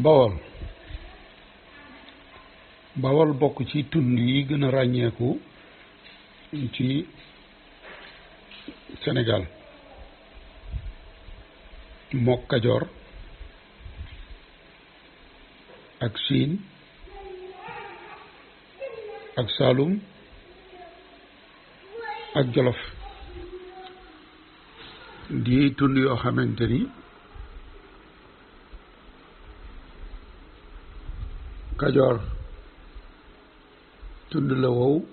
Bawol Bawol bokk ci tund yi gën a ràññeeku ci Sénégal mook Kajoor ak Siin ak Saalum ak Jolof di tund yoo xamante ni Kajoor tund la wow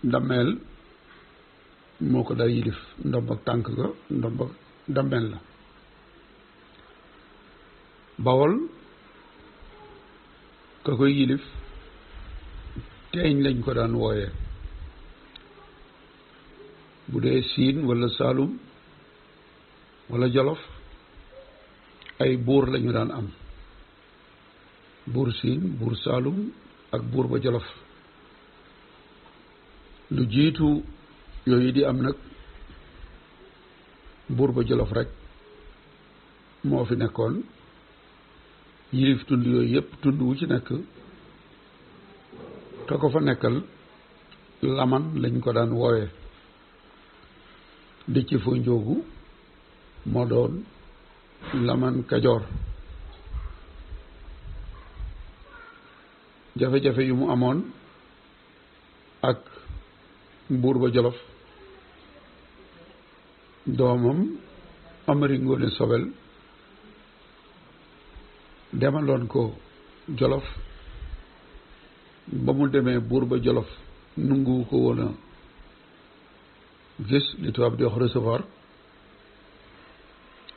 Ndameel moo ko daa yilif ndomb ak tànk ga ndomb ak Ndameel la. Bawol ka koy yilif teeñ lañ ko daan wooye. Bu dee Siin walla Saalum walla Jolof ay buur lañu daan am, buur Siin buur Saalum ak buur ba Jolof. lu jiitu yooyu di am nag buur ba Jolof rek moo fi nekkoon yilif tund yooyu yépp tund wu ci nekk te ko fa nekkal laman lañ ko daan woowe. Déthié Fo Ndiogou moo doon laman Kajoor. jafe-jafe yu mu amoon ak buur ba Jolof, doomam Amari Ngoone Sobel demaloon ko Jolof. ba mu demee buur ba Jolof nungu ko woon a gis, li tubaab di wax recevoir,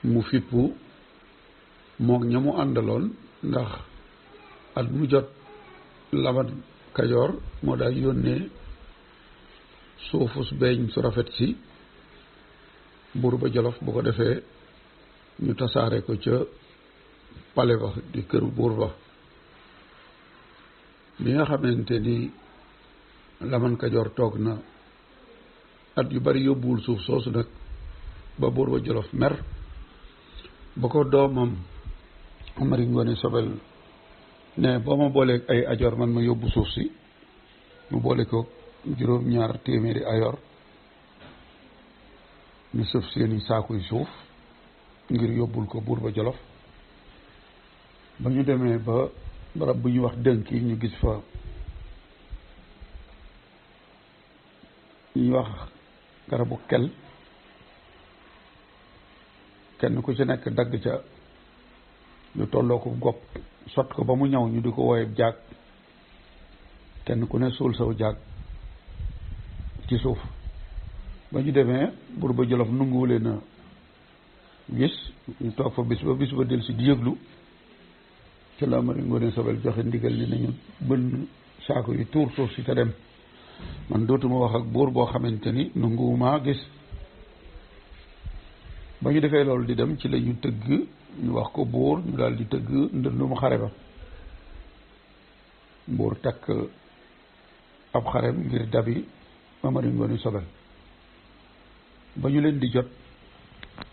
mu fippu mook ña mu àndaloon, ndax at mu jot laman Kajoor moo daal yónnee suufus beeñ su rafet si buur ba Jolof. bu ko defee ñu tasaare ko ca pale ba di kër buur ba. bi nga xamante ni laman Kajoor toog na at yu bari yóbbuwul suuf soosu nag, ba buur ba Jolof mer, ba ko doomam Amari Ngoone Sobel ne boo ma booleeg ay ajoor man ma yóbbu suuf si, mu boole ko 200 ayoor ñu sëf seeni saakuy suuf ngir yóbbul ko buur ba Jolof. ba ñu demee ba barab bu ñuy wax dënk yi ñu gis fa ñuy wax garabu kel, kenn ku ci nekk dagg ca lu tolloo ko gopp sot ko ba mu ñëw ñu di ko wooye jaag, kenn ku ne suul saw jaag ci suuf. ba ñu demee buur ba Jolof nanguwulee na gis, ñu toog fa bis ba del si di yëglu ci la Amari Ngoone Sobel joxe ndigal li nañu bënn saako yi tuur suuf si te dem. man dootuma wax ak buur boo xamante ni nanguwumaa gis. ba ñu defee loolu di dem ci la ñu tëgg, ñu wax ko buur, ñu daal di tëgg ndëndum xare ba. buur takk ab xarem ngir dabi Amari Ngoone Sobel. ba ñu leen di jot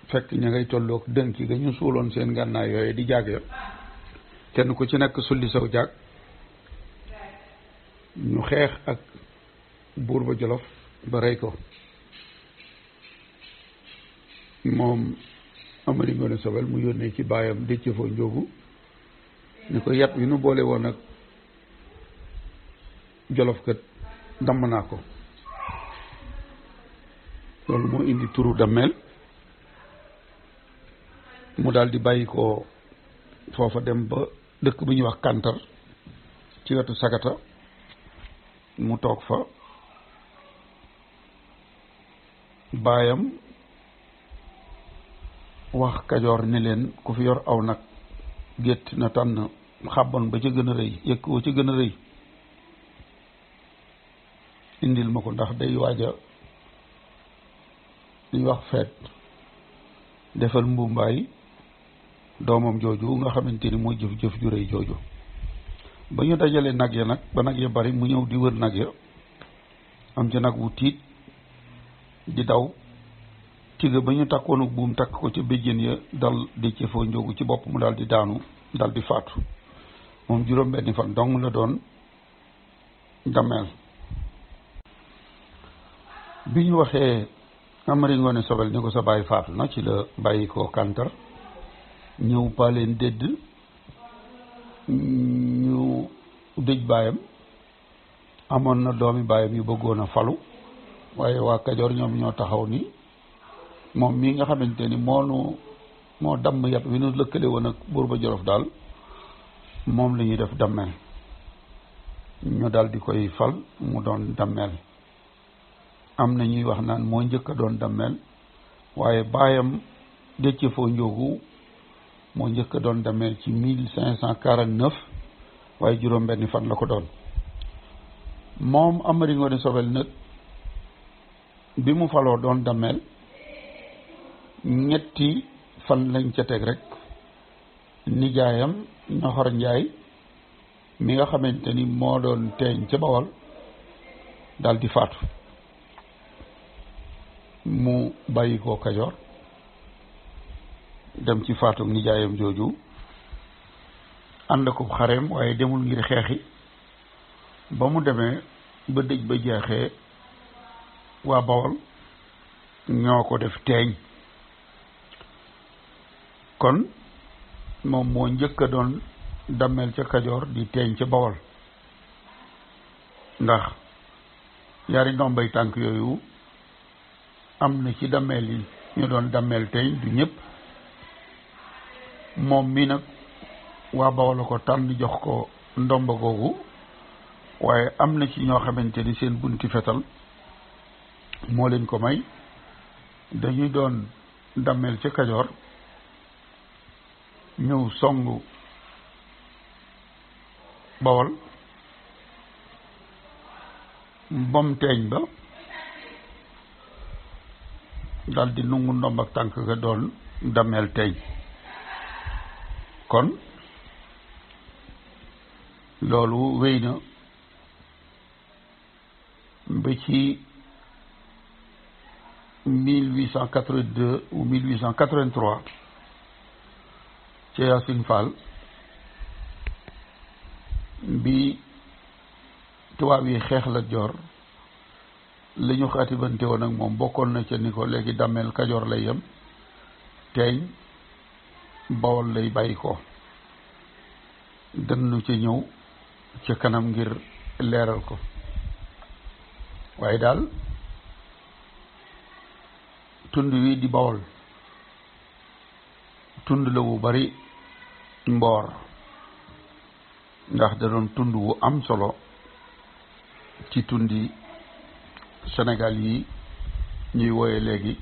fekk ña ngay tolloog dënki ga ñu suuloon seen gànnaay yooyu di jaag ya, kenn ku ci nekk sulli saw jaag. ñu xeex ak buur ba Jolof ba rey ko. moom Amari Ngoone Sobel mu yónnee ci baayam Déthié Fo Ndiogou ni ko yat wi nu boole woon ak Jolof kat damm naa ko. loolu moo indi turu Dameel. mu daal di bàyyi ko foofa dem ba dëkk bu ñuy wax Kantar ci wetu Sagata, mu toog fa. baayam wax Kajoor ni leen ku fi yor aw nag gétt na tànn xàbban ba ca gën a rëy, yëkk wa ca gën a rëy, indil ma ko, ndax day waaja liñ wax feet. defal mbumbaay doomam jooju nga xamante ni mooy jëf ju rëy jooju. ba ñu dajalee nag ya nag, ba nag ya bari, mu ñëw di wër nag ya, am ca nag wu tiit di daw. tiga ba ñu takkoonu buum takk ko ca béjjén ya dal Déthié Fo Ndiogou ci bopp, mu daal di daanu dal di faatu moom juróom-benni fan dong la doon dammeel. bi ñu waxee Amari Ngoone Sobel ni ko sa bàyyi faatu na, ci la bàyyi ko Kantar ñëw Paaleen Dédd ñu dëj baayam. amoon na doomi baayam yu bëggoon a falu, waaye waa Kajoor ñoom ñoo taxaw ni moom mii nga xamante ni moo damm yàpp wi nu lëkkale woon ak buur ba Jolof daal moom la ñuy def dammeel. ñu daal di koy fal mu doon dammeel. am na ñuy wax naan moo njëkk a doon dammeel, waaye baayam Déthié Fo Ndiogou moo njëkk a doon dammeel ci 1549, waaye juróom-benni fan la ko doon. moom Amari Ngoone Sobel nag bi mu faloo doon dammeel ñetti fan lañ ca teg rek nijaayam Ñoxor Njaay mi nga xamante ni moo doon teeñ ca Bawol dal di faatu. mu bàyyi ko Kajoor dem ci faatu nijaayam jooju ànd ko xareem, waaye demul ngir xeexi. ba mu demee ba dëj ba jeexee waa Bawol ñoo ko def teeñ. kon moom moo njëkk a doon dammeel ca Kajoor di teeñ ca Bawol, ndax yaari ndombay tànk yooyu am na ci dammeel yi ñu doon dammeel teeñ, du ñëpp. moom mi nag waa Bawol la ko tànn jox ko ndomba googu, waaye am na ci ñoo xamante ni seen bunti fetal moo leen ko may. dañuy doon dammeel ca Kajoor ñëw songu Bawol bom teeñ ba dal di nungu ndomb ak tànk ga doon dammeel teeñ. kon loolu wéy na ba ci 1882 ou 1883 ci Yacine Fall bi tubaab yi xeex Lat Joor la ñu xaatibante woon ak moom bokkoon na ca ni ko léegi dammeel Kajoor lay yem, teeñ Bawol lay bàyyi ko. dënnu ca ñëw ca kanam ngir leeral ko, waaye daal tund wi di Bawol tund la wu bari mboor, ndax da doon tund wu am solo ci tundi Sénégal yi ñuy wooye léegi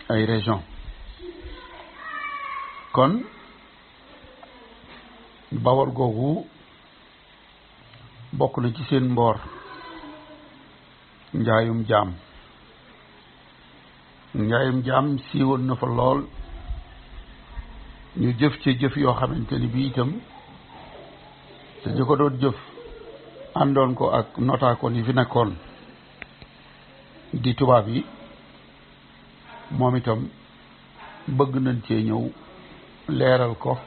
ay région. kon Bawol googu bokk na ci seen mboor njaayum jaam. njaayum jaam siiwoon na fa lool, ñu jëf ci jëf yoo xamante ni bii itam te ñu ko doon jëf àndoon ko ak notaakoon yi fi nekkoon di tubaab yi, moom itam bëgg nañ cee ñëw leeral ko,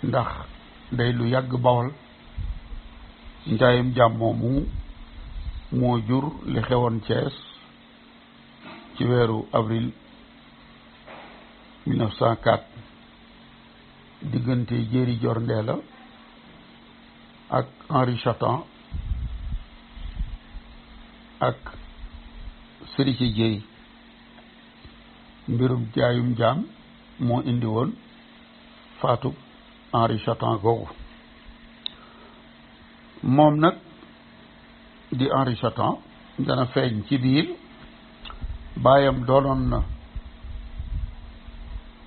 ndax day lu yàgg Bawol. njaayum jaam moomu moo jur li xewoon Cees ci weeru avril 1904 diggante Jéeri Joor Ndeela ak Henri Chatan ak Serigne Jéy. mbirum jaayum jaam moo indi woon faatu Henri Chatan googu. moom nag di Henri Chatan dana feeñ ci biir baayam doonoon na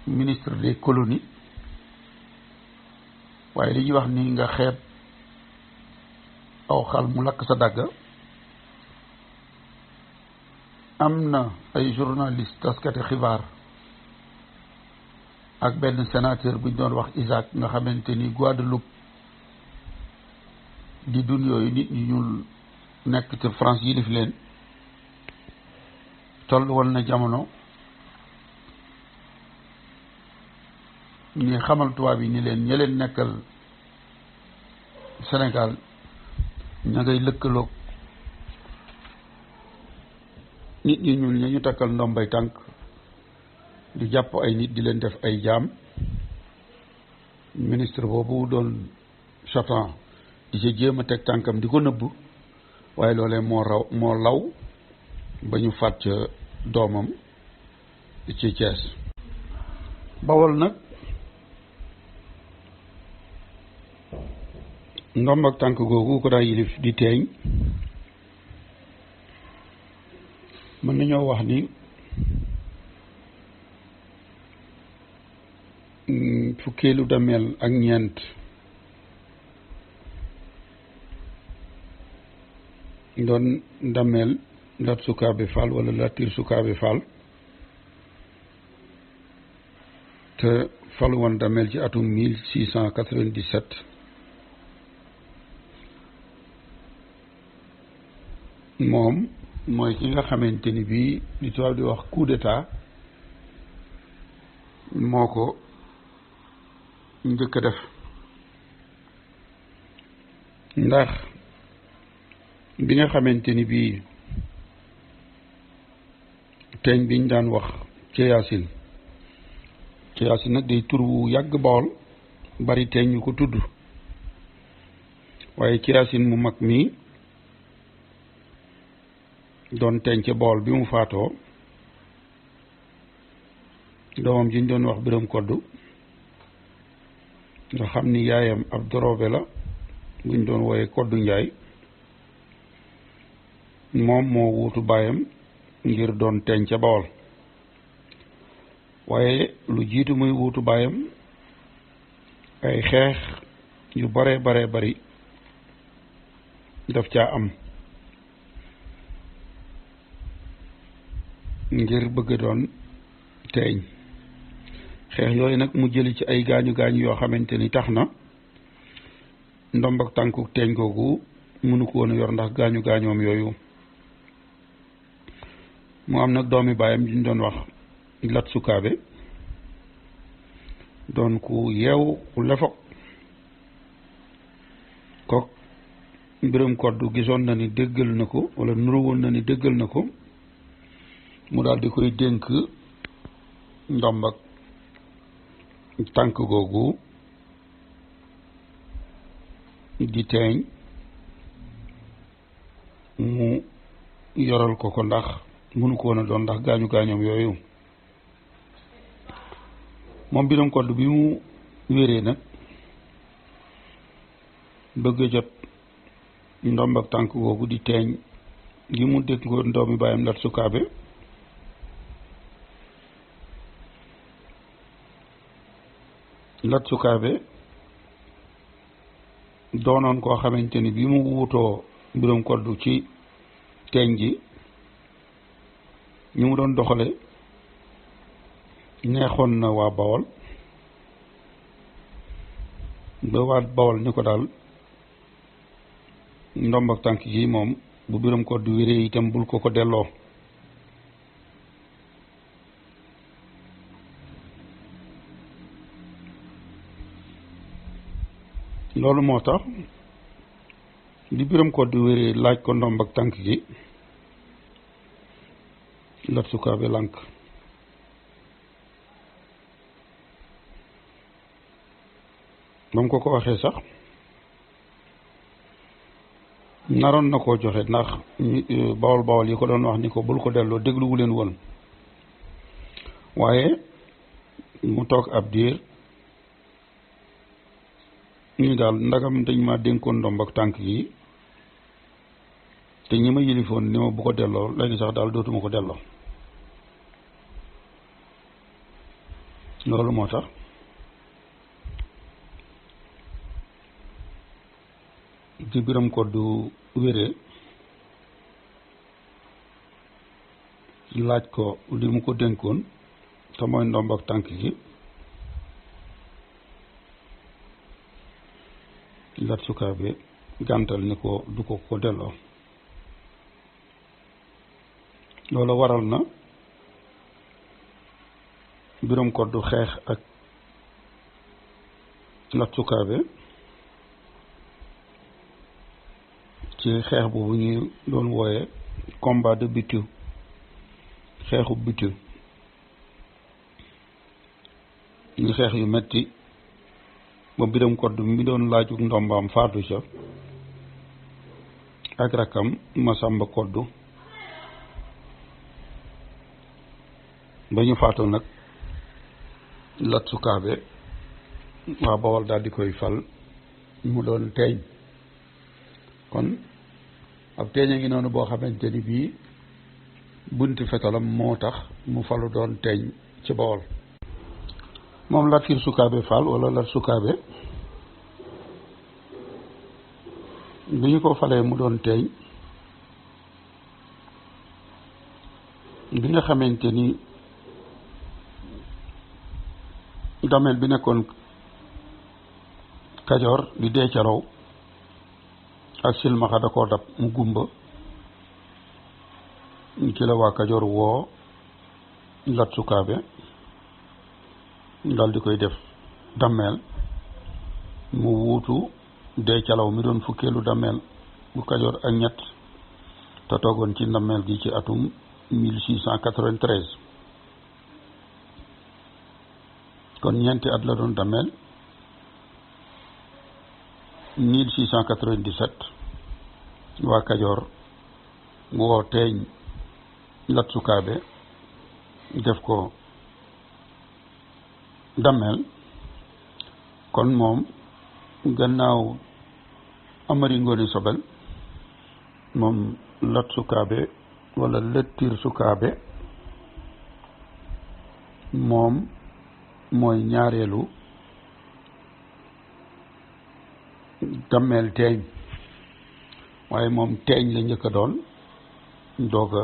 ministre des colonies, waaye li ñuy wax ni nga xeeb aw xal mu lakk sa dagga. am na ay journaliste taskati xibaar ak benn sénateur bu ñu doon wax Isaac nga xamante ni Guadeloupe di dun yooyu nit ñi ñuul nekk te France yilif leen, toll woon na jamono ñi xamal tubaab yi ni leen ña leen nekkal Sénégal ña ngay lëkkaloog nit ñi ñuul ña ñu takkal ndombay tànk di jàpp ay nit di leen def ay jaam. ministre boobu doon Chatan di ca jéem a teg tànkam di ko nëbb waaye loolee moo law ba ñu faat ca doomam ci Thiès. Bawol nag ndomb ak tànk googu ko daa yilif di teeñ mën nañoo wax ni fukkeelu dameel ak ñeent doon dameel Lat Sukaabe Fall wala Latir Sukaabe Fall te falu woon dameel ci atum 1697 moom mooy ki nga xamante ni bii li tubaab di wax coup d'état moo ko njëkk a def ndax bi nga xamante ni bii teeñ biñ daan wax Ceyaasin nag day tur wu yàgg Bawol bari teeñ ñu ko tudd waaye Ceyaasin mu mag mii doon teeñ ca Bawol bi mu faatoo doomam ji ñu doon wax Biram Koddu nga xam ni yaayam ab dorobe la buñ doon wooye Koddu Njaay moom moo wuutu baayam ngir doon teeñ ca Bawol waaye lu jiitu muy wuutu baayam ay xeex yu bare bari daf caa am ngir bëgg doon teeñ xeex yooyu nag mu jëli ci ay gaañu yoo xamante ni tax na ndomb ak tànku teeñ googu mënu ko woon a yor ndax gaañoom yooyu mu am nag doomi baayam ñu doon wax Lat Sukaabe doon ku yeewu ku lefo kook Biram Koddu gisoon na ni déggal na ko wala nuru woon na ni déggal na ko mu daal di koy dénk ndomb ak tànk googu di teeñ mu yoral ko ndax mënu ko woon a doon ndax gaañoom yooyu moom Biram Koddu bi mu wéree nag bëgg a jot ndomb ak tànk googu di teeñ gi mu dégg ko ndoomi baayam Lat Sukaabe Lat Sukaabe doonoon koo xamante ni bi mu wuutoo Biram Koddu ci teeñ gi ñu mu doon doxale neexoon na waa Bawol ba waa Bawol ni ko daal ndomb ak tànk gi moom bu Biram Koddu wéree itam bul ko delloo loolu moo tax di Biram Koddu wéree laaj ko ndomb ak tànk gi Lat Sukaabe lànk ba mu ko waxee sax naroon na koo joxe ndax bawol yi ko doon wax ni ko bul ko delloo dégluwu leen woon waaye mu toog ab diir ñu daal ndagam dañ ma dénkoon ndomb ak tànk yi te ñi ma yilifoon ni ma bu ko delloo léegi sax daal dootuma ko delloo loolu moo tax di Biram Koddu wéree laaj ko li mu ko dénkoon te mooy ndomb ak tànk gi Lat Sukaabe gàntal ni ko du ko delloo loolu waral na Biram Koddu xeex ak Lat Sukaabe ci xeex boobu ñuy doon wooye combat de Bitu, xeexu Bitu, ñu xeex yu metti ba Biram Kodd mi doon laajug ndombaam faatu ca ak rakkam Masamba Kodd. ba ñu faatoo nag Lat Sukaabe waa Bawol daal di koy fal mu doon teeñ. kon ab teeñ a ngi noonu boo xamante ni bii bunti fetalam moo tax mu falu doon teeñ ci Bawol. moom Latir Sukaabe Fall wala Lat Sukaabe bi ñu ko falee mu doon teeñ, bi nga xamante ni dameel bi nekkoon Kajoor di dee ca raw ak silmaxa da koo dab mu gumba, ci la waa Kajoor woo Lat Sukaabe dal di koy def dameel mu wuutu dee calaw mi doon fukkeelu dameel bu Kajoor ak ñett te toogoon ci ndameel gi ci atum 1693. kon ñeenti at la doon dameel. 1697 waa Kajoor woo teeñ Lat Sukaabe def ko dameel. kon moom gannaaw Amari Ngoone Sobel moom Lat Sukaabe wala Latir Sukaabe moom mooy ñaareelu dammeel teeñ, waaye moom teeñ la njëkk a doon doog a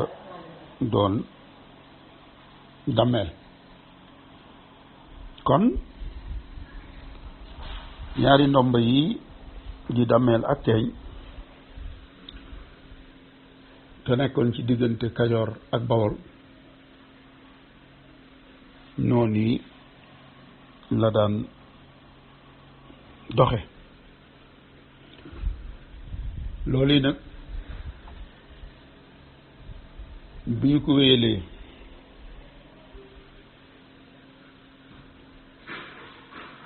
doon dammeel. kon ñaari ndomba yi di dammeel ak teeñ te nekkoon ci diggante Kajoor ak Bawol noonu yi la daan doxe. loolu yi nag bi ñu ko wéyalee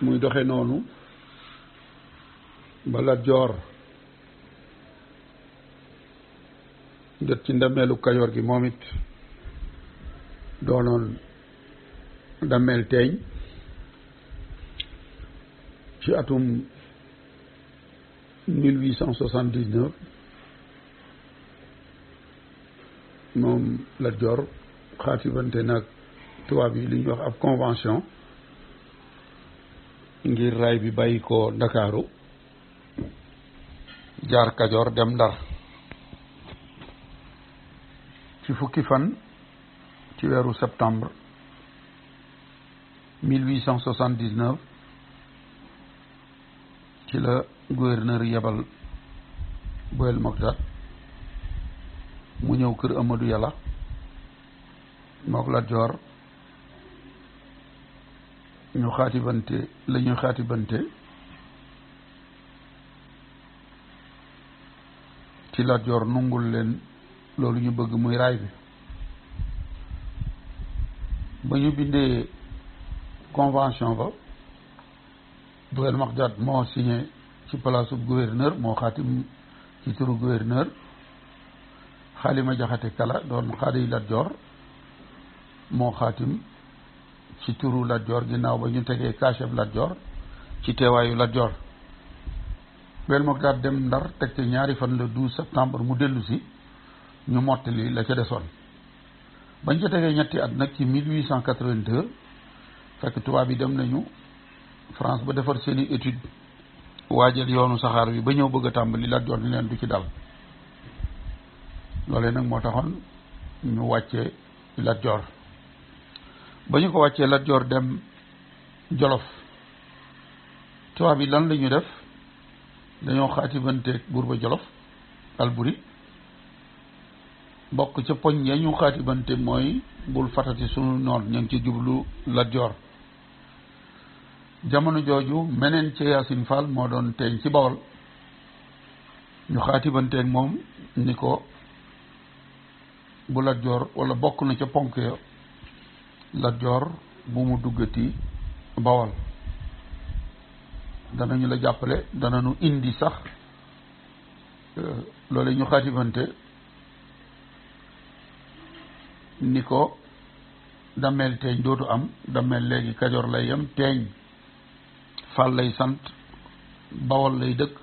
muy doxe noonu ba Lat Joor jot ci ndameelu Kajoor gi moom it doonoon dammeel teeñ ci atum 1879 moom Lat Joor xaatibante nag tubaab yi li ñuy wax ab convention ngir raay bi bàyyi ko Ndakaaru jaar Kajoor dem Ndar ci fukki fan ci weeru septembre 1879 ci la gouverneur yebal Boel Mogdad mu ñëw kër Amadou Yàlla mook Lat Joor ñu xaatibante la ñuy xaatibante ci Lat Joor nungul leen loolu ñu bëgg muy raay bi. ba ñu bindee convention ba Boel Mogdad moo signé ci palaasu gouverneur, moo xaatim ci turu gouverneur. Xaalima Jaxate Kala doon xaadi Lat Joor moo xaatim ci turu Lat Joor ginnaaw ba ñu tegee kaacheb Lat Joor ci teewaayu Lat Joor. Boel Mogdad dem Ndar teg ci ñaari fan le 12 septembre mu dellu si ñu mottali la ca desoon. bañ ca tegee ñetti at nag ci 1882 fekk tubaab yi dem nañu France ba defar seeni étude waajal yoonu saxaar bi ba ñëw bëgg a tàmbali. Lat Joor ni leen du ci dal. loolee nag moo taxoon ñu wàccee Lat Joor. ba ñu ko wàccee Lat Joor dem Jolof, tubaab yi lan la ñu def, dañoo xaatibanteeg buur ba Jolof Alburi. bokk ca poñ ya ñu xaatibante mooy bul fatati sunu noon ña ngi ci jublu Lat Joor. jamono jooju meneen ci Yaasin Fall moo doon teeñ ci Bawol ñu xaatibanteeg moom ni ko bu Lat Joor wala bokk na ca ponk ya Lat Joor bu mu duggati Bawol danañu la jàppale danañu indi sax loolu ñu xaatibante ni ko dameel teeñ dootu am dameel léegi Kajoor lay yem teeñ Fall lay sant Bawol lay dëkk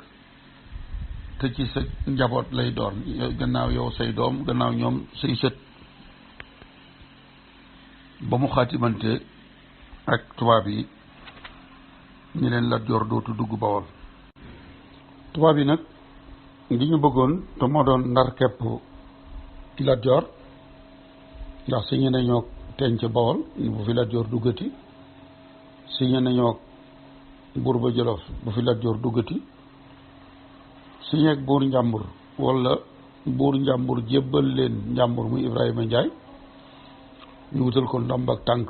te ci sa njaboot lay doon gannaaw yow say doom gannaaw ñoom say sët ba mu xaatibante ak tubaab yi ñi leen Lat Joor dootu dugg Bawol tubaab yi nag li ñu bëggoon te moo doon ndar kepp Lat Joor ndax signé nañoo teeñ ca Bawol bu fi Lat Joor duggati signé nañoo buur ba Jolof bu fi Lat Joor duggati signé ak buur Njàmbur wala buur Njàmbur jébbal leen Njàmbur muy Ibrahima Njaay ñu wutal ko ndomb ak tànk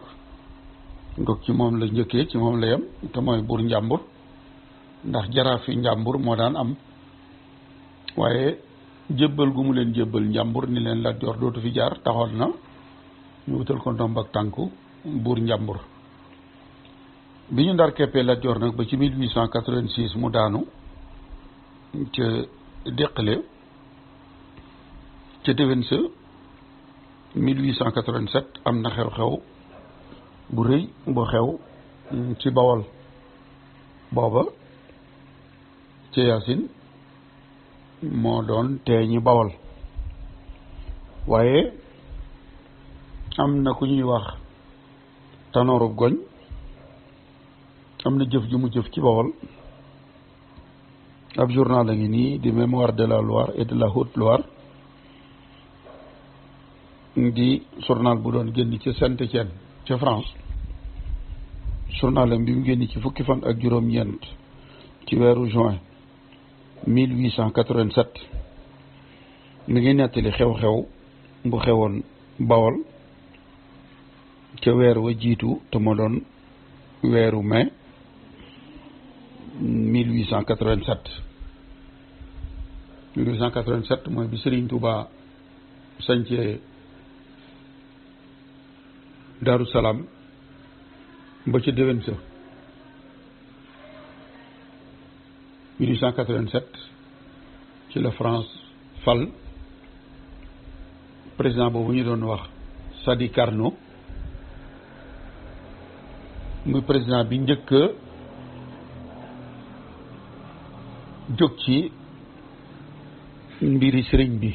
ndog ci moom la njëkkee ci moom la yem te mooy buur Njàmbur ndax jaraaf fi Njàmbur moo daan am waaye jébbal gu mu leen jébbal Njàmbur ni leen Lat Joor dootu fi jaar taxoon na ñu wutal ko ndomb ak tànku buur Njàmbur bi ñu ndar keppee Lat Joor nag ba ci 1886 mu daanu ca déqale ca déwén sa 1887 am na xew-xew bu rëy bu xew ci Bawol booba ca Yaasin moo doon teeñi Bawol waaye am na ku ñuy wax Tanoorub Goñ am na jëf ju mu jëf ci Bawol ab journal la ngi nii di Mémoire de la Loire et de la Haute-Loire di journal bu doon génn ci Saint-Étienne ca France journalam bi mu génn ci fukki fan ak juróom-ñeent ci weeru juin 1887 mi ngi nettali xew-xew bu xewoon Bawol ca weer wa jiitu te moo doon weeru mai 1887 mooy bi Serigne Touba sañcee Daaru Salaam ba ca déwén sa 1887 ci la France fal président boobu ñu doon wax Sadi Carnot muy président bi njëkk a jóg ci mbiri sëriñ bi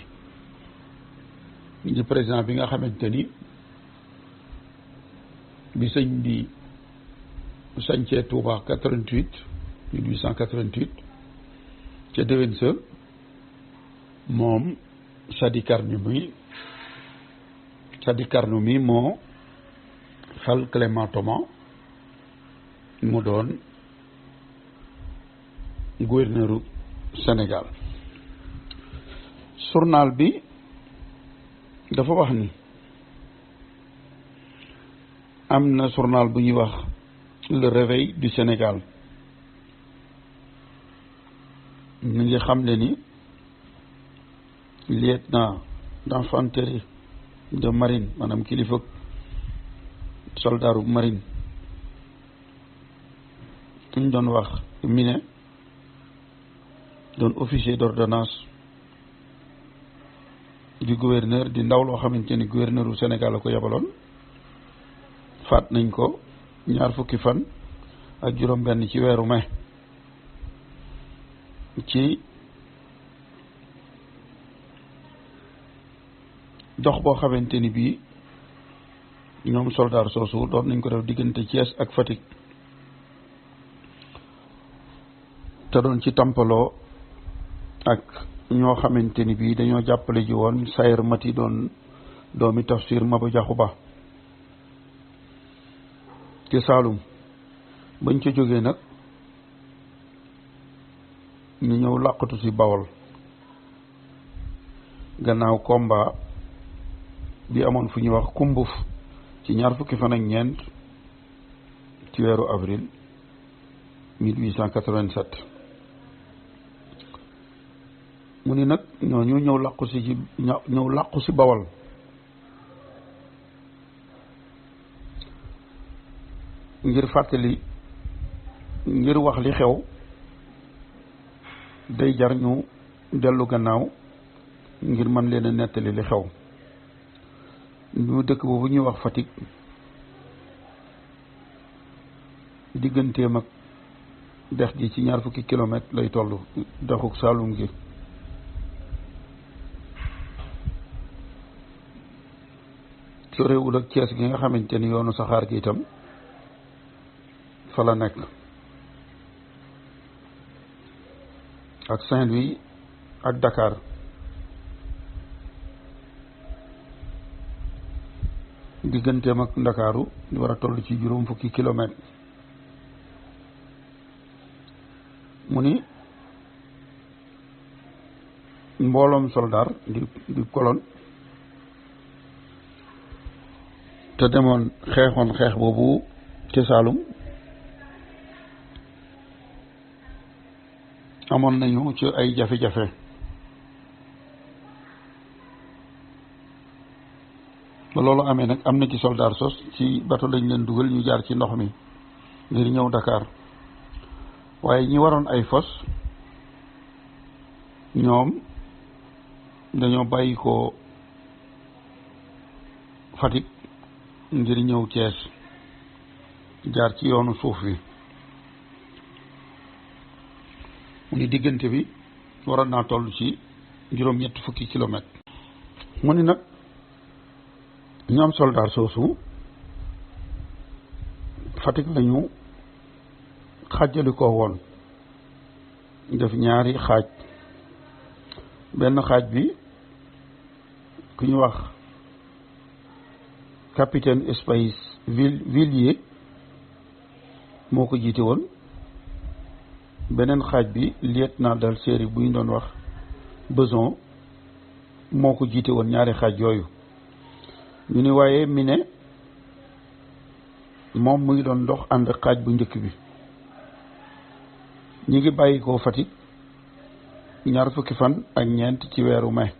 di président bi nga xamante ni bi sëñ bi sañcee Touba 1888 ca déwén sa moom Sadi Carnot mi moo fal Clément Thomas mu doon gouverneuru Sénégal journal bi dafa wax ni am na journal bu ñuy wax Le Réveil du Sénégal ñu ngi xam le ni lieutenant d'infanterie de marine maanaam kilifa soldaaru marine kuñ doon wax Minet doon officier d'ordonnance du gouverneur di ndaw loo xamante ni gouverneur u Sénégal la ko yebaloon faat nañ ko 20 fan ak juróom-benn ci weeru mai ci dox boo xamante ni bii ñoom soldaar soosu doon nañ ko def diggante Thiès ak Fatick te doon ci tampaloo ak ñoo xamante ni bii dañoo jàppale ji woon Sayer Mati doon doomi Tafsir Maba Jaxu Ba ci Saalum bañ ca jógee nag ñu ñëw làqatu ci Bawol gannaaw combat bi amoon fu ñuy wax Kumbuf ci 20 fan ak ñeent ci weeru avril 1887 mu ni nag ñooñu ñëw làqu si Bawol ngir fàttali ngir wax li xew day jar ñu dellu gannaaw ngir mën leen a nettali li xew. ñu dëkk boobu ñuy wax Fatick digganteem ak dex gi ci 20 kilomètres lay toll, dexuk Saalum gi. sorewul ak Cees gi nga xamante ni yoonu saxaar gi itam fa la nekk, ak Saint-Louis ak Dakar. digganteem ak Ndakaaru di war a toll ci 20 kilomètres. mu ni mbooloom soldaar di colonne te demoon xeexoon xeex boobu ci Saalum amoon nañu ci ay jafe-jafe. ba loolu amee nag am na ci soldaar sos ci bato lañ leen dugal ñu jaar ci ndox mi ngir ñëw Dakar, waaye ñi waroon ay fos ñoom dañoo bàyyi ko Fatick ngir ñëw Thiès jaar ci yoonu suuf wi. mu ni diggante bi waroon naa toll ci 7 kilomètres. mu ni nag ñoom soldaar soosu Fatick lañu xàjjali ko woon def ñaari xaaj. benn xaaj bi ku ñu wax capitaine Espace Villiers moo ko jiite woon. beneen xaaj bi lieutenant d'artillerie bu ñu doon wax Beson moo ko jiite woon. ñaari xaaj yooyu ñu ni waaye mi ne moom mu ngi doon dox ànd xaaj bu njëkk bi. ñi ngi bàyyi ko Fatick 20 fan ak ñeent ci weeru mai.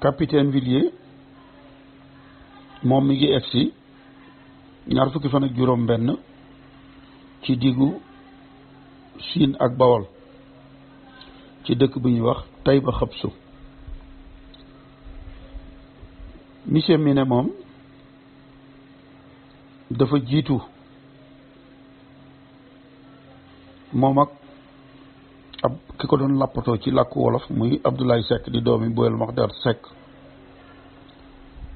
capitaine Villiers moom mi ngi egsi 20 fan ak juróom benn ci diggu Siin ak Bawol ci dëkk bu ñuy wax Taïba Xabsu. monsieur mi ne moom dafa jiitu moom ak ab ki ko doon lappatoo ci làkku wolof muy Abdoulaye Seck di doomi Boyel Maxdar Seck.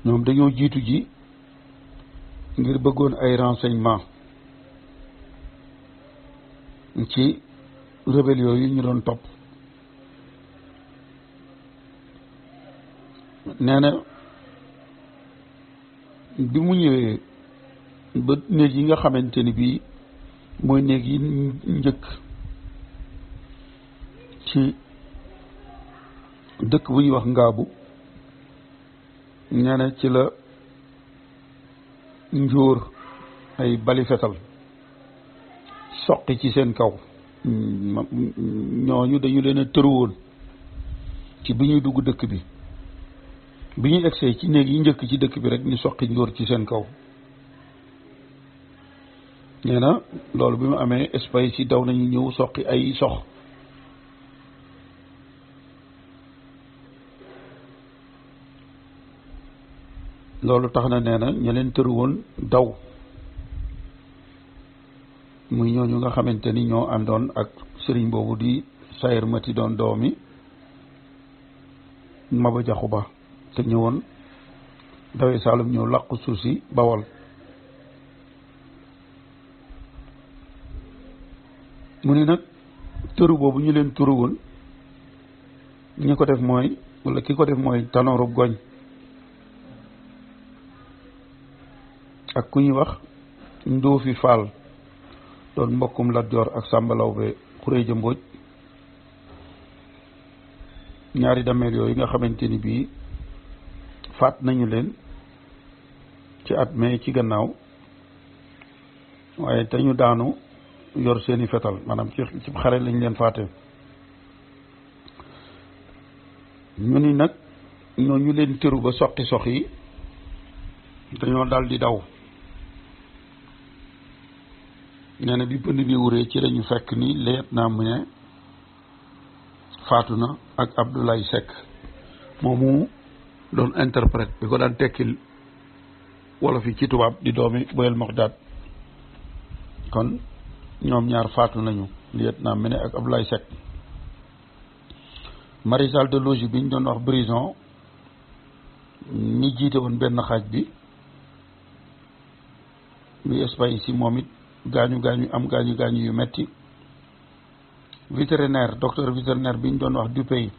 ñoom dañoo jiitu ji ngir bëggoon ay renseignement ci rébellion yi ñu doon topp. nee na bi mu ñëwee ba néeg yi nga xamante ni bii mooy néeg yi njëkk ci dëkk bu ñuy wax Ngaabu, nee na ci la njóor ay bali fetal soqi ci seen kaw. ñooñu dañu leen a tëruwoon ci bi ñuy dugg dëkk bi. bi ñu egsee ci néeg yi njëkk ci dëkk bi rek ñu soqi njóor ci seen kaw. nee na loolu bi mu amee Espace yi daw nañu ñëw soqi ay sox. loolu tax na nee na ña leen tëru woon daw muy ñooñu nga xamante ni ñoo àndoon ak sëriñ boobu di Sayer Mati doon doomi Maba Jaxu Ba te ñëwoon dawee Saalum ñëw làqu suuf si Bawol. mu ni nag tëru boobu ñu leen tëru woon ñi ko def mooy wala ki ko def mooy Tanooru Goñ ak ku ñuy wax Ndoofi Faal doon mbokkum Lat Joor ak Sàmba Lawbe Xureeja Mbooj. ñaari dameel yooyu nga xamante ni bii faat nañu leen ci at mais ci gannaaw waaye te ñu daanu yor seeni fetal maanaam ci xare lañ leen faate. ñu ni nag ñoo ñu leen tëru ba soqi sox yi dañoo dal di daw. nee na bi pënd bi wuree ci lañu fekk ni lieutenant mu ne faatu na ak Abdoulaye Seck moomu doon interprète bi ko daan tekkil wolof yi ci tubaab di doomi Boyel Moxdaat. kon ñoom ñaar faatu nañu lieutenant mu ne ak Abdoulaye Seck. maréchal de logis bi ñu doon wax Brison mi jiite woon benn xaaj bi muy Espagne si moom it gaañu gaañu yu metti. vétérinaire docteur vétérinaire bi ñu doon wax Dupey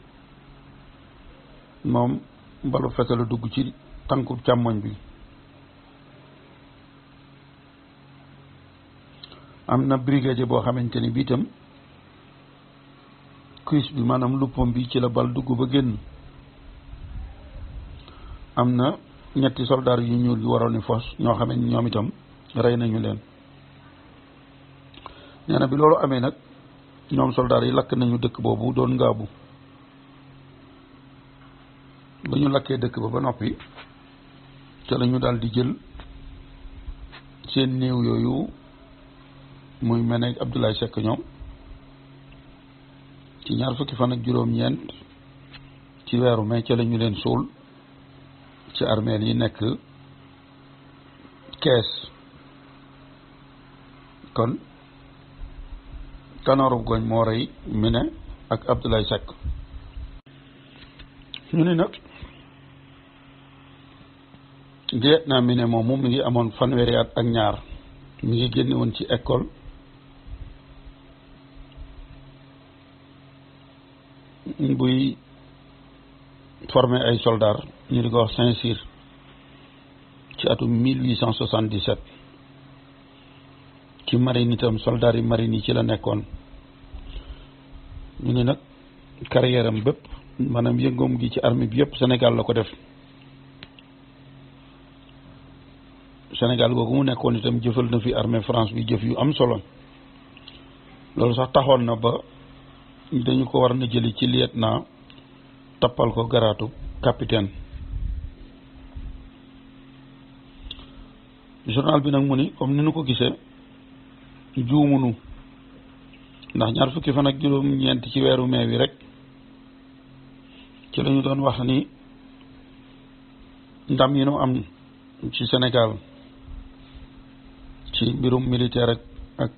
moom mbalu fetal la dugg ci tànku càmmoñ bi. am na brigadier boo xamante ni bii itam cuisse bi maanaam luppam bi ci la bal dugg ba génn. am na ñetti soldaar yu ñuul yu waroon ni fos ñoo xam ne ñoom itam rey nañu leen. nee na bi loolu amee nag ñoom soldaar yi lakk nañu dëkk boobu doon ngaabu. ba ñu lakkee dëkk ba noppi ca la ñu daal di jël seen néew yooyu muy mel ne Abdoulaye Seck ñoom ci ñaar fukki fan ak juróom-ñeent ci weeru mai ca la ñu leen suul ci armeel yi nekk Kees. kon Tanor Goñ moo rey Mine ak Abdoulaye Seck. ñu ni nag lieutenant Mine moomu mi ngi amoon fanweeri at ak ñaar mi ngi génne woon ci école buy formé ay soldats ñu di ko wax Saint-Cyr ci atum 1877 ci marine itam soldats yi marine yi ci la nekkoon. ñu ne nag carrière am bépp maanaam yëngoom gi ci armée bi yëpp Sénégal la ko def. Sénégal googu mu nekkoon itam jëfal na fi armée France bi jëf yu am solo. loolu sax taxoon na ba dañu ko war na jëli ci lieutenant tappal ko garaatu capitaine. journal bi nag mu ni comme ni nu ko gisee juumunu ndax ñaar fukki fan ak juróom-ñeent ci weeru mai bi rek ci lañu doon wax ni ndam yi nu am ci Sénégal ci mbirum militaire ak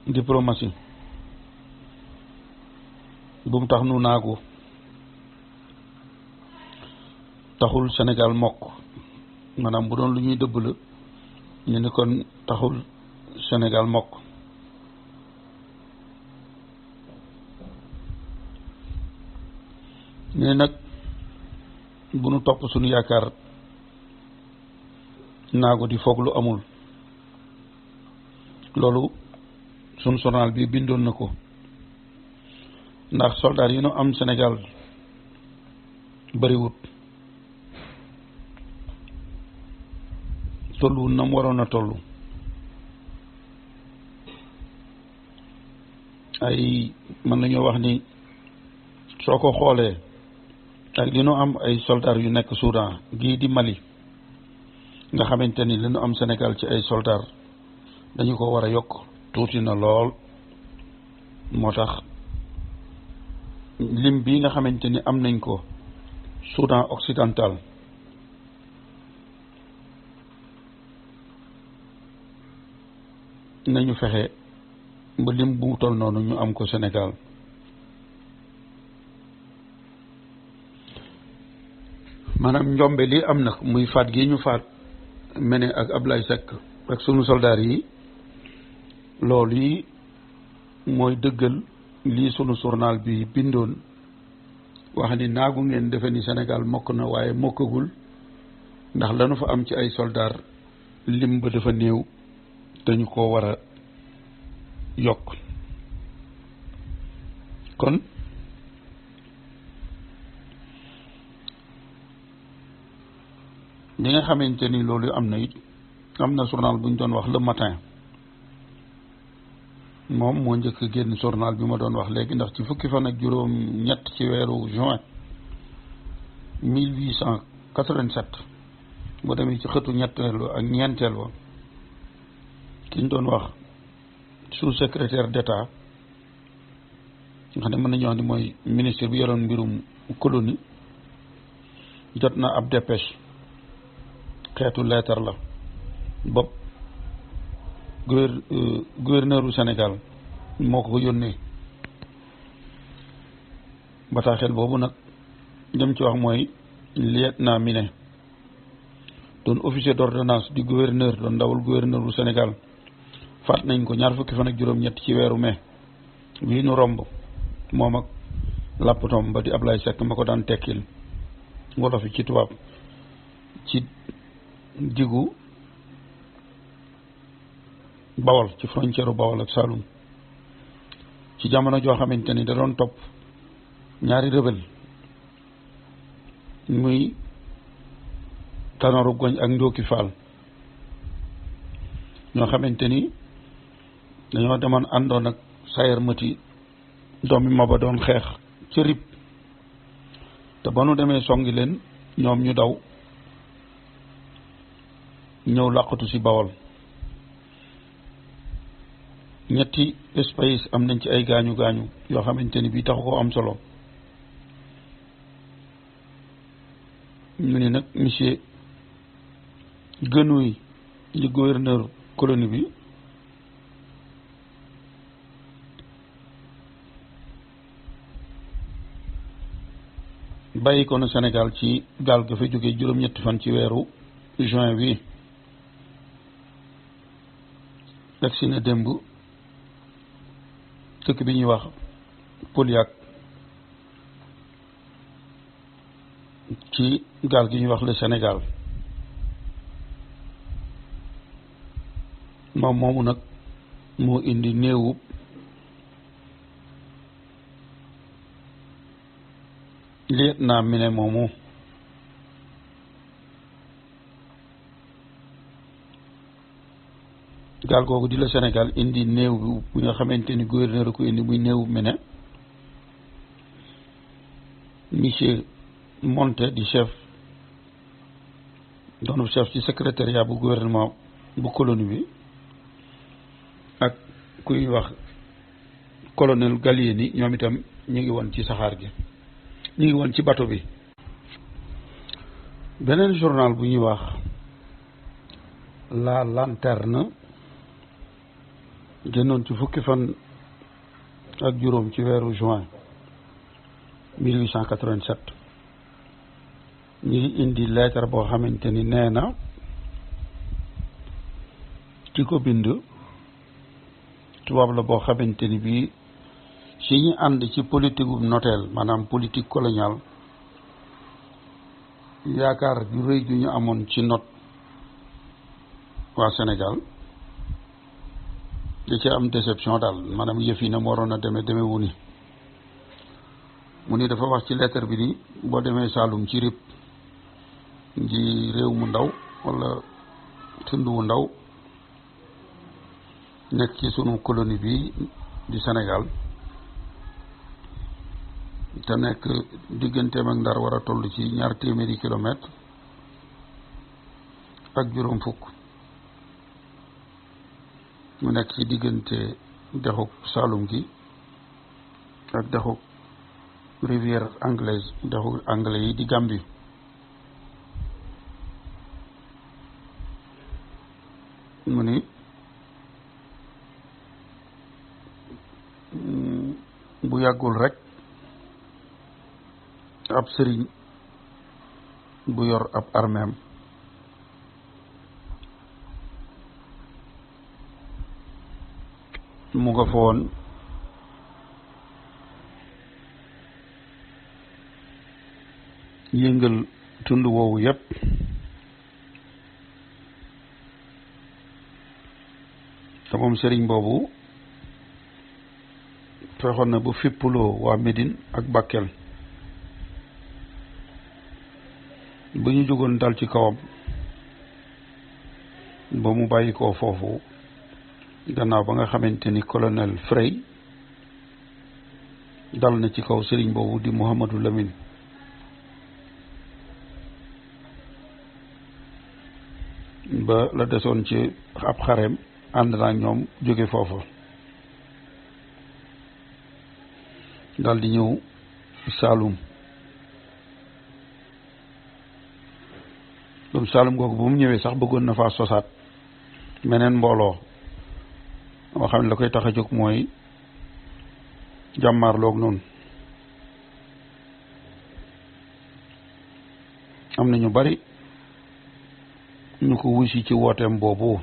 diplomatie bu mu tax nu naagu taxul Sénégal mokk maanaam bu doon lu ñuy dëbb la ñu ni kon taxul Sénégal mokk. ñu nag bu nu topp suñu yaakaar naagu di foog lu amul. loolu suñu journal bi bindoon na ko ndax soldat yi nu am Sénégal bariwut tollu na mu waroon a tollu ay mën nañoo wax ni soo ko xoolee ak li nu am ay soldat yu nekk Soudan gii di Mali nga xamante ni li nu am Sénégal ci ay soldat dañu ko war a yokk tuuti na lool. moo tax lim bi nga xamante ni am nañ ko Soudan occidental nañu fexe ba lim bu toll noonu ñu am ko Sénégal. maanaam njombe li am na muy faat gi ñu faat Mene ak Ablaye Seck ak sunu soldaar yi loolu yi mooy dëggal lii sunu journal bi bindoon wax ni naagu ngeen defe ni Sénégal mokk na waaye mokkagul ndax lanu fa am ci ay soldaar lim ba dafa néew dañu ko war a yokk. kon li nga xamante ni loolu am na it am na journal bu ñu doon wax le matin moom moo njëkk génn journal bi ma doon wax léegi ndax ci fukki fan ak juróom ñett ci weeru juin 1887 boo demee ci xëtu ñetteelu ak ñeenteel wa ki ñu doon wax sous-secrétaire d'État nga xam ne mën nañu wax ni mooy ministre bi yoroon mbirum colonie jot na ab dépêche xeetu lettre la bopp gouverneur du Sénégal moo ko yónnee bataaxel boobu nag jëm ci wax mooy lieutenant Minet doon officier d'ordonnance du gouverneur doon ndawal gouverneur du Sénégal faat nañ ko ñaar fukki fan ak juróom-ñett ci weeru mai bii nu romb moom ak lappatom ba di Ablaye Seck ma ko daan tekkil wolof yi ci tubaab ci diggu Bawol ci frontière Bawol ak Saloum ci jamono joo xamante ni da doon topp ñaari rebelle muy Tanoru Goñ ak Ndooki Fall ñoo xamante ni dañoo demoon àndoon ak Sayer Mati doomi Maba doon xeex ci Rip te ba nu demee songi leen ñoom ñu daw ñëw làqatu ci Bawol ñetti espace am nañ ci ay gaañu gaañu yoo xamante ni bii taxu ko am solo ñu ni nag monsieur Guenouille di gouverneur colonie bi bàyyi ko na Sénégal ci gaal ga fa jógee juróom-ñetti fan ci weeru juin bi agsi na démb dëkk bi ñuy wax Poliac ci gaal gi ñuy wax le Sénégal moom moomu nag moo indi néewu lieutenant Minet moomu gaal googu di la Sénégal indi néew bi nga xamante ni gouverneur ko indi muy néewu Minet monsieur Monté di chef doonu chef ci secrétariat bu gouvernement bu colonie bi ak kuy wax colonel Gallieni ñoom itam ñu ngi woon ci saxaar gi ñu ngi woon ci bateau bi. beneen journal bu ñuy wax La Lanterne génnoon ci fukki fan ak juróom ci weeru juin 1887 ñu ngi indi lettre boo xamante ni nee na ci ko bind tubaab la boo xamante ni bii si ñu ànd ci politique gu notel maanaam politique coloniale yaakaar ju rëy ju ñu amoon ci not waa Sénégal da ci am déception daal maanaam yëf yi na mu waroon a demee wu ni mu ni dafa wax ci lettre bi ni boo demee Saalum ci Rip di réew mu ndaw wala tund wu ndaw nekk ci sunu colonie bi di Sénégal te nekk digganteem ak Ndar war a toll ci 200 kilomètres ak juróom fukk mu nekk ci diggante dexuk Saalum gi ak dexuk rivière anglaise dexuk anglais yi di Gambie mu ni bu yàggul rek ab sëriñ bu yor ab armeem mu nga foon yëngal tund woowu yépp te moom sëriñ boobu fexoon na bu fippuloo waa Médine ak Bakel bu ñu jógoon dal ci kawam ba mu bàyyi ko foofu gannaaw ba nga xamante ni colonel Frey dal na ci kaw sëriñ boobu di Mouhamadou Lamine ba la desoon ci ab xareem ànd naa ñoom jóge foofa dal di ñëw Saalum donc Saalum googu bu mu ñëwee sax bëggoon na faa sosaat meneen mbooloo moo xam ne la koy tax a jóg mooy jàmmaarloog noonu am na ñu bari ñu ko wusi ci wooteem boobu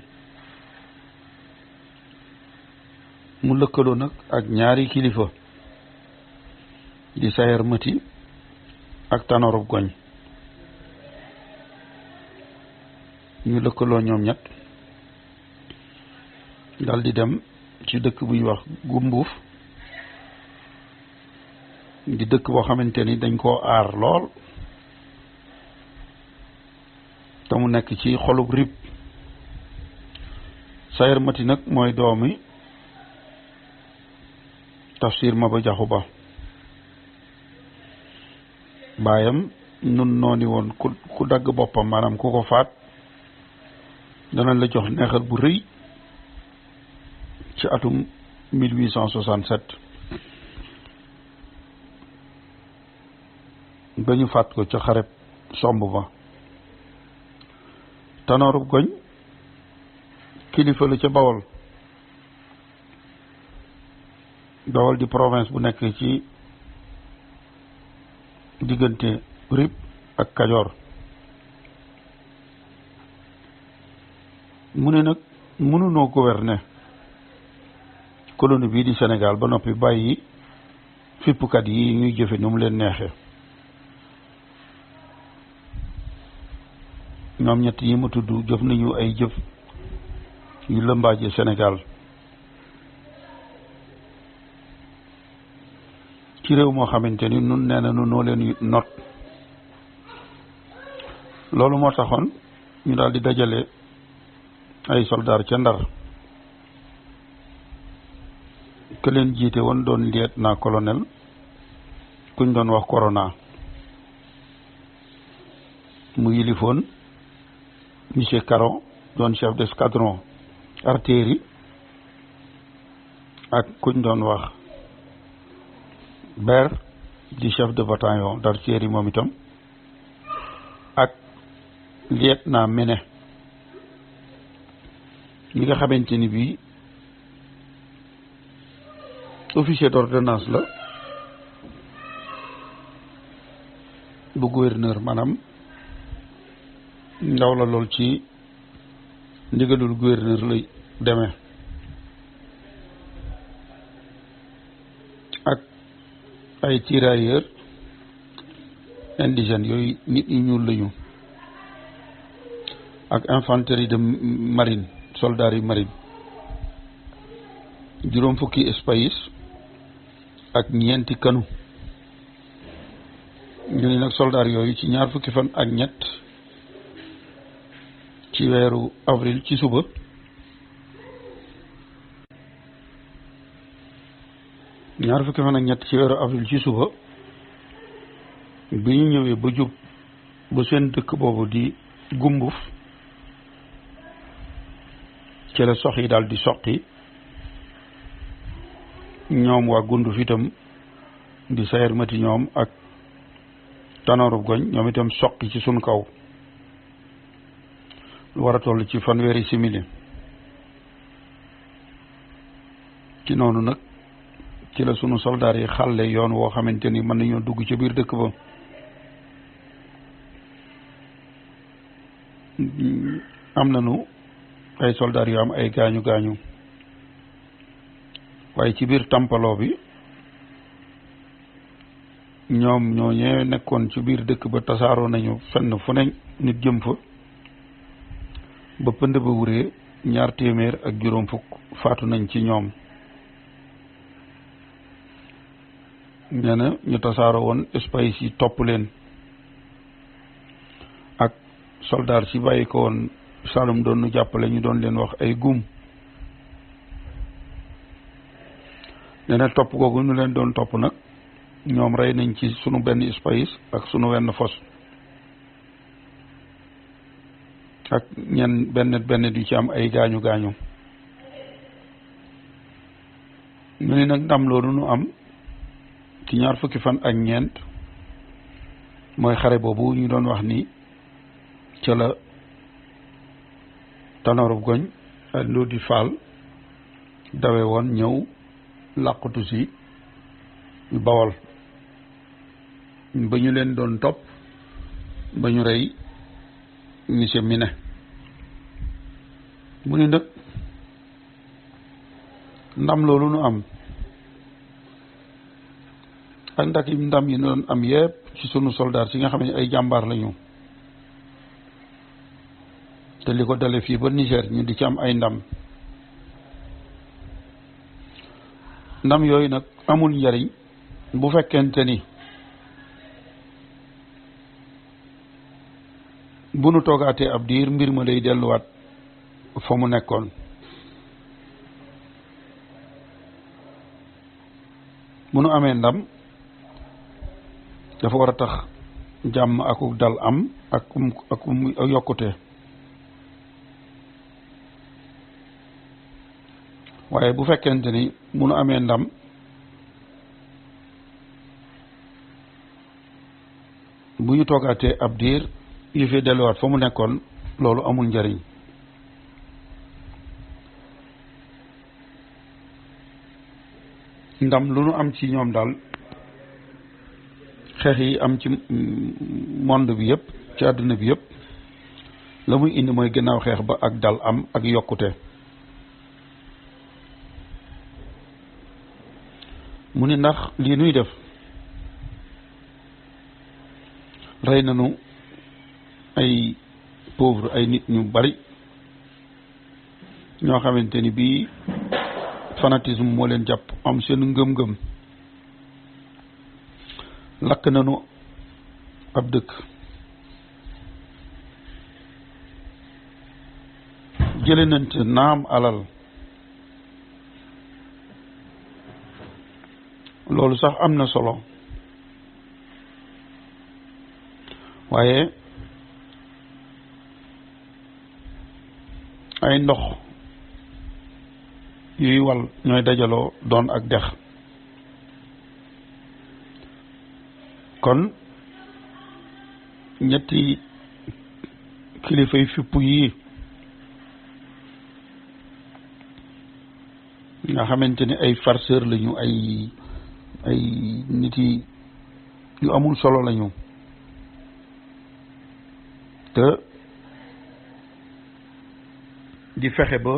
mu lëkkaloo nag ak ñaari kilifa di Sayer Mati ak Tanorub Goñ ñu lëkkaloo ñoom ñett dal di dem ci dëkk bu ñuy wax Gumbuuf di dëkk boo xamante ni dañ koo aar lool te mu nekk ci xolub Rip Sayer Mati nag mooy doomi Tafsir Maba Jaxu Ba baayam nun nooni woon ku dagg boppam maanaam ku ko faat danañ la jox neexal bu rëy ci atum 1867 ba ñu faat ko ca xareb somb ba Tanorub Goñ kilifa la ca Bawol Bawol di province bu nekk ci diggante Rip ak Kajoor mu ne nag mënunoo gouverner colonie bii di Sénégal ba noppi bàyyi fippkat yi ñuy jëfe nu mu leen neexee ñoom ñett yi ma tudd jëf nañu ay jëf yu lëmbaaje Sénégal ci réew moo xamante ni nun nee na nu noo leen not loolu moo taxoon ñu daal di dajale ay soldaar ca Ndar ke leen jiite woon doon lieutenant colonel kuñ doon wax Corona mu yilifoon monsieur Caron doon chef d'escadron artillerie ak kuñ doon wax Ber di chef de bataillon d'artillerie moom itam ak lieutenant Méné ñi nga xamante ni bii officier d'ordonnance la bu gouverneur maanaam ndaw la lool ci ndigalul gouverneur lay demee ak ay tirailleurs indigènes yooyu nit ñi ñuul lañu ak infanterie de marine soldats yi marine juróom fukki espace ak ñeenti kanu ñu ni nag soldats yooyu ci ñaar fukki fan ak ñett ci weeru avril ci suba ñaar fukki fan ak ñett ci weeru avril ci suba bi ñu ñëwee ba jub ba seen dëkk boobu di Gumbuf ci la sox yi daal di soqi ñoom waa Gunduf itam di Sayer Mati ñoom ak Tanorub Goñ ñoom itam soqi ci sun kaw lu war a toll ci fanweeri simili ci noonu nag ci la sunu soldaar yi xàlle yoon woo xamante ni mën nañoo dugg ci biir dëkk ba am nañu ay soldaar yu am ay gaañu gaañu waaye ci biir tampaloo bi ñoom ñoo ñee nekkoon ci biir dëkk ba tasaaroo nañu fenn fu ne nit jëm fa ba pënd ba wuree 200 ak juróom fukk faatu nañ ci ñoom nee na ñu tasaaroo woon espace yi topp leen ak soldaar si bàyyi ko woon Saloum doon nu jàppale ñu doon leen wax ay gum nee na topp googu ñu leen doon topp nag ñoom rey nañ ci sunu benn espace ak sunu wenn fos ak ñenn benn yu ci am ay gaañu gaañu ñu ne nag ndam loolu nu am ci ñaar fukki fan ak ñeent mooy xare boobu ñu doon wax ni ca la Tanor Goñ ak Ndodi Fall dawe woon ñëw làqutu si Bawol ba ñu leen doon topp ba ñu rey monsieur Mine mu ni nag ndam loolu nu am ak ndax ndam yi nu doon am yépp ci sunu soldat si nga xam ne ay jàmbaar lañu te li ko dale fii ba Niger ñu di ci am ay ndam yooyu nag amul njariñ bu fekkente ni bu nu toogaatee ab diir mbir ma day delluwaat fa mu nekkoon bu nu amee ndam dafa war a tax jàmm akuk dal am ak yokkute waaye bu fekkente ni bu nu amee ndam bu ñu toogaatee ab diir yu fi delluwaat fa mu nekkoon loolu amul njariñ ndam lu nu am ci ñoom daal xeex yi am ci monde bi yëpp ci àdduna bi yëpp la muy indi mooy gannaaw xeex ba ak dal am ak yokkute mu ni ndax lii nuy def rey nañu ay pauvre ay nit ñu bari ñoo xamante ni bii fanatisme moo leen jàpp am seen ngëm-ngëm lakk nañu ab dëkk jële nañ ci naam alal loolu sax am na solo waaye ay ndox yuy wal ñooy dajaloo doon ak dex kon ñetti kilifay fipp yii nga xamante ni ay farceur lañu ay nit yi yu amul solo lañu te di fexe ba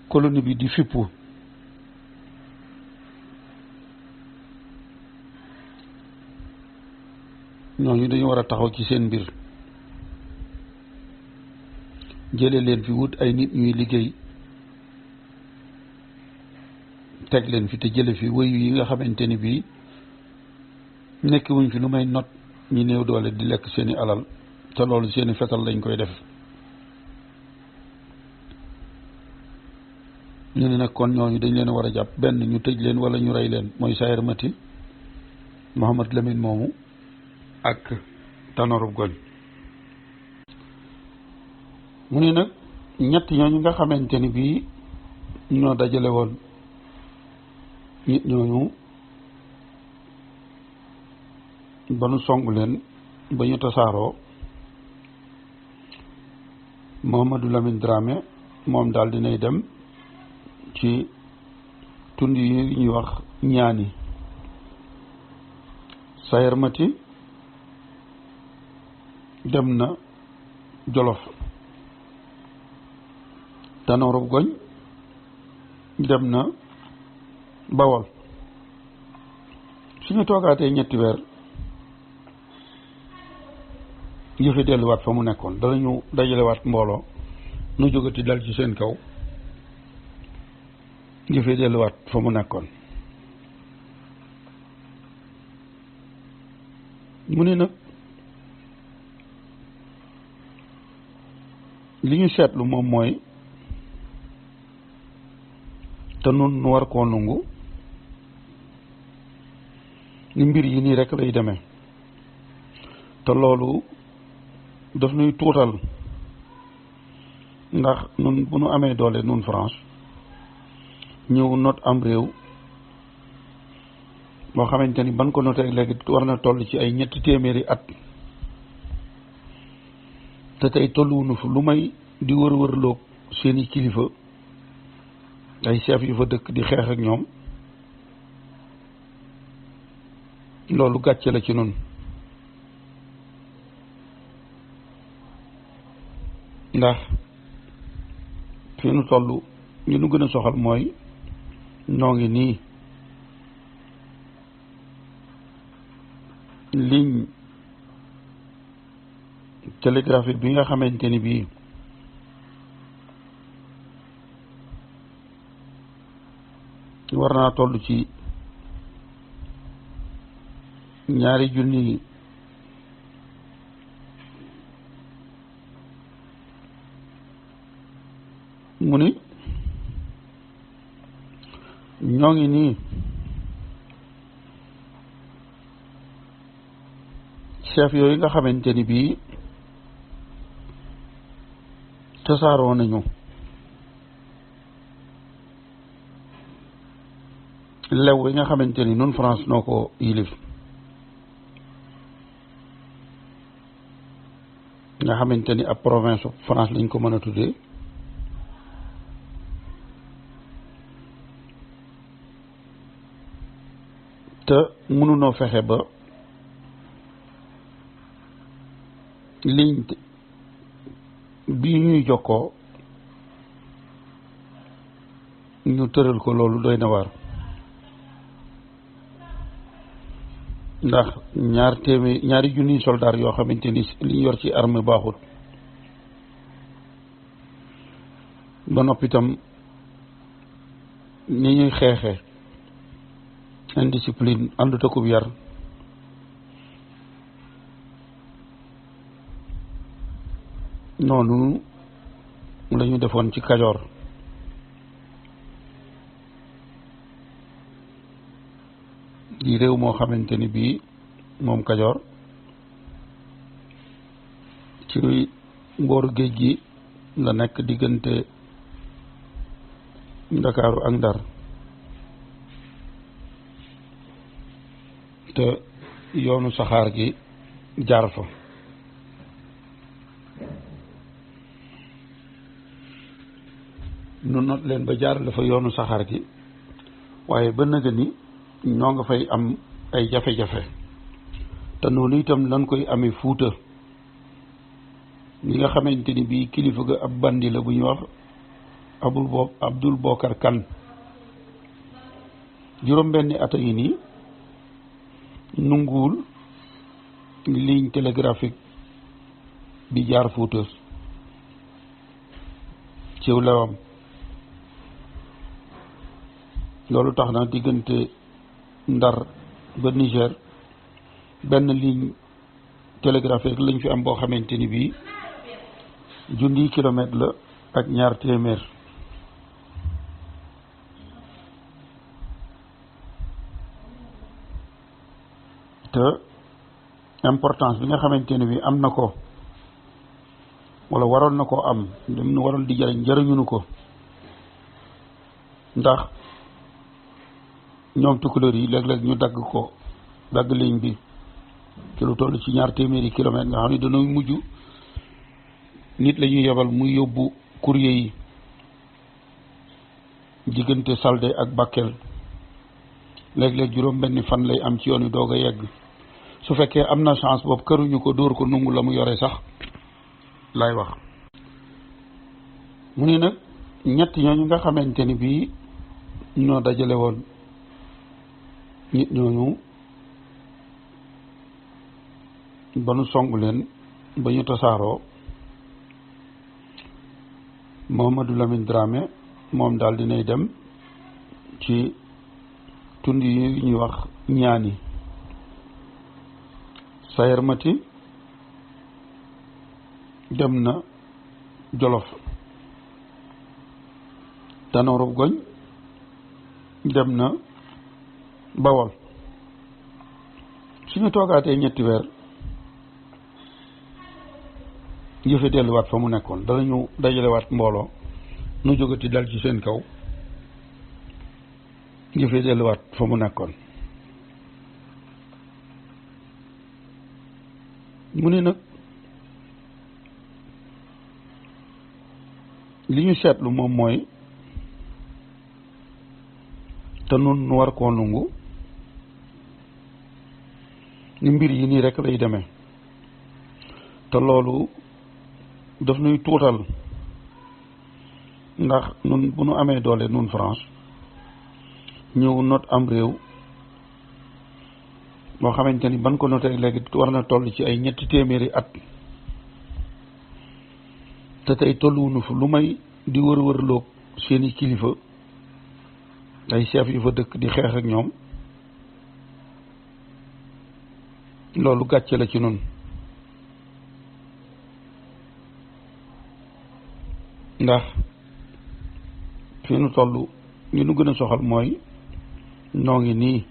colonie bi di fippu ñooñu dañu war a taxaw ci seen mbir jële leen fi wut ay nit ñuy liggéey teg leen fi te jële fi wëyu yi nga xamante ni bii nekk wuñ fi lu may not ñi néew doole di lekk seeni alal te loolu seeni fetal lañ koy def ñu ne nag kon ñooñu dañ leen a war a jàpp benn ñu tëj leen wala ñu rey leen mooy Sayer Mati Mouhamad Lamine moomu ak Tanor Goñ mu ne nag ñett ñooñu nga xamante ni bii ñoo dajale woon nit ñooñu ba nu song leen ba ñu tasaaroo Mouhamadou Lamine Dramé moom daal dinay dem ci tund yi ñuy wax ñaani Sayer Mati dem na Jolof Tanor Goñ dem na Bawol suñu toogaatee ñetti weer yëfi delluwaat fa mu nekkoon danañu dajalewaat mbooloo nu jógati dal ci seen kaw yëfi delluwaat fa mu nekkoon mu ne nag li ñu seetlu moom mooy te nun nu war koo nungu ni mbir yi nii rek lay demee te loolu daf nuy tuutal ndax nun bu nu amee doole nun France ñëw not am réew boo xamante ni ban ko notee léegi war na toll ci ay 300 at te tey tolluwunu fu lu may di wër-wërloog seeni kilifa ay chef yu fa dëkk di xeex ak ñoom loolu gàcce la ci nun ndax fi nu toll ñu nu gën a soxal mooy noo ngi nii ligne télégraphique bi nga xamante ni bii war naa toll ci 2,000 mu ni ñoo ngi nii chef yooyu nga xamante ni bii tasaaroo nañu lew yi nga xamante ni nun France noo ko yilif nga xamante ni ab province France lañ ko mën a tuddee te mënunoo fexe ba ligne bii ñuy jokkoo ñu tëral ko loolu doy na waar ndax 200 soldaar yoo xamante ni li ñu yor ci armée baaxut ba noppi itam ni ñuy xeexe indiscipline àndut akub yar noonu la ñu defoon ci Kajoor di réew moo xamante ni bii moom Kajoor ci mbooru géej gi la nekk diggante Ndakaaru ak Ndar te yoonu saxaar gi jaar fa nu not leen ba jaar la fa yoonu saxaar gi waaye ba nëga ni ñoo nga fay am ay jafe-jafe te noonu itam lan koy amee Fuuta ñi nga xamante ni bii kilifa ga ab bandi la bu ñuy wax Abdul Bokar Kan juróom-benni at a ngi nii nunguwul ligne télégraphique bi jaar Fuuta ciw lewam loolu tax na diggante Ndar ba Niger benn ligne télégraphique lañ fi am boo xamante ni bii 1,000 kilomètre la ak 200 te importance bi nga xamante ne bii am na ko wala waroon na koo am lim nu waroon di jëriñ jëriñunu ko ndax ñoom tukulóor yi léeg-léeg ñu dagg ligne bi ci lu toll ci 200 kilomètres nga xam ne dañoo mujj nit la ñuy yebal muy yóbbu courrier yi diggante Saldé ak Bakel léeg-léeg juróom-benni fan lay am ci yoon wi doog a yegg su fekkee am na chance boobu këruñu ko dóor ko nungu la mu yore sax lay wax mu ni nag ñett ñooñu nga xamante ni bii ñoo dajale woon nit ñooñu ba nu song leen ba ñu tasaaroo Mamadou Lamine Dramé moom daal dinay dem ci tund yi ñuy wax ñaani Sayer Mati dem na Jolof Tanoorub Goñ dem na Bawol suñu toogaatee ñetti weer yëfe delluwaat fa mu nekkoon danañu dajalewaat mbooloo nu jógati dal ci seen kaw yëfe delluwaat fa mu nekkoon mu ne nag li ñu seetlu moom mooy te nun nu war koo nungu ni mbir yi nii rek lay demee te loolu daf nuy tuutal ndax nun bu nu amee doole nun France ñëw not am réew boo xamante ni ban ko noté léegi war na toll ci ay 300 at te tey tolluwunu fu lu may di wër-wërloog seeni kilifa ay chef yu fa dëkk di xeex ak ñoom loolu gàcce la ci nun ndax fi nu toll ñu nu gën a soxal mooy noo ngi nii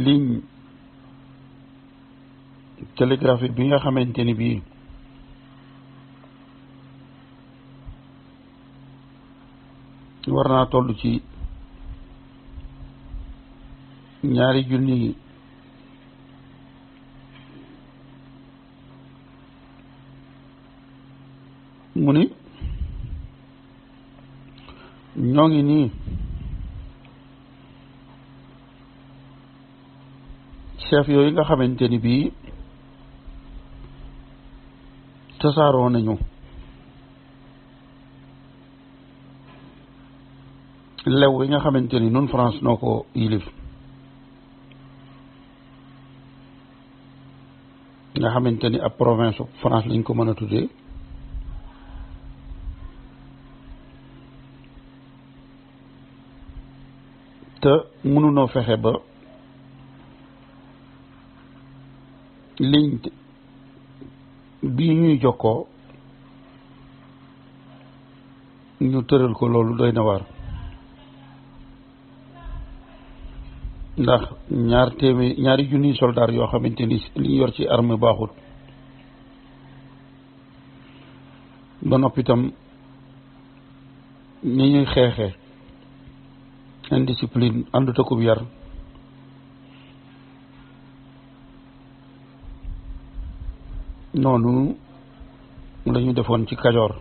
ligne télégraphique bi nga xamante ni bii war naa toll ci 2 junni mu ni ñoo ngi nii chef yooyu nga xamante ni bii tasaaroo nañu lew yi nga xamante ni nun France noo ko yilif nga xamante ni ab province France lañ ko mën a tuddee te mënunoo fexe ba ligne bii ñuy jokkoo ñu tëral ko loolu doy na waar ndax 2 junniy soldaar yoo xamante ni li ñu yor ci arme baaxut ba noppi itam ni ñuy xeexee indiscipline àndut akub yar noonu la ñu defoon ci Kajoor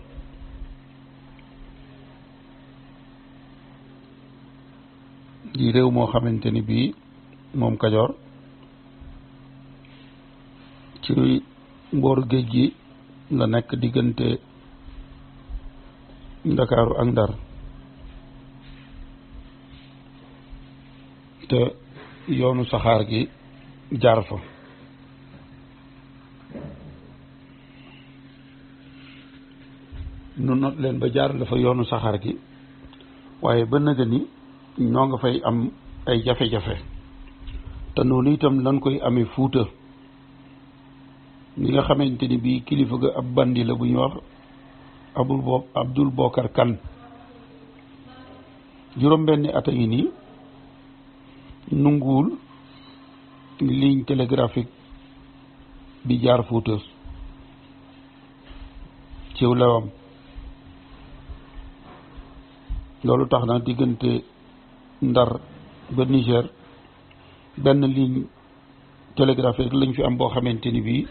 di réew moo xamante ni bii moom Kajoor ci mbooru géej gi la nekk diggante Ndakaaru ak Ndar te yoonu saxaar gi jaar fa nu not leen ba jaar la fa yoonu saxaar gi waaye ba nëga ni ñoo nga fay am ay jafe-jafe te noonu itam lan koy amee Fuuta li nga xamante ni bii kilifa ga ab bandi la bu ñuy wax Abdul Bokar Kan juróom-benni at a ngi nii nunguwul ligne télégraphique bi jaar Fuuta ciw lewam loolu tax na diggante Ndar ba Niger benn ligne télégraphique lañ fi am boo xamante ni bii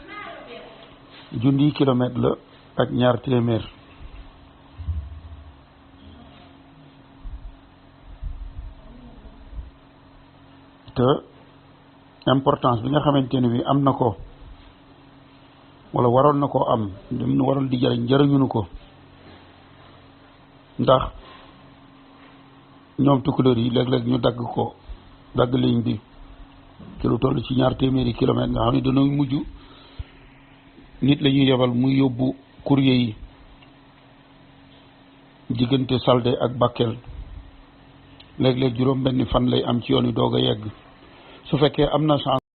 1,000 kilomètre la ak 200 te importance bi nga xamante ni bii am na ko wala waroon na koo am lim nu waroon di jariñ jariñunu ko ndax ñoom tukkuleur yi léeg-léeg ñu dagg ligne bi ci lu toll ci 200 kilomètres nga xam ne dañoo mujj nit la ñuy yebal muy yóbbu courrier yi diggante Salde ak Bakel léeg-léeg juróom benni fan lay am ci yoon wi doog a yegg su fekkee am na chance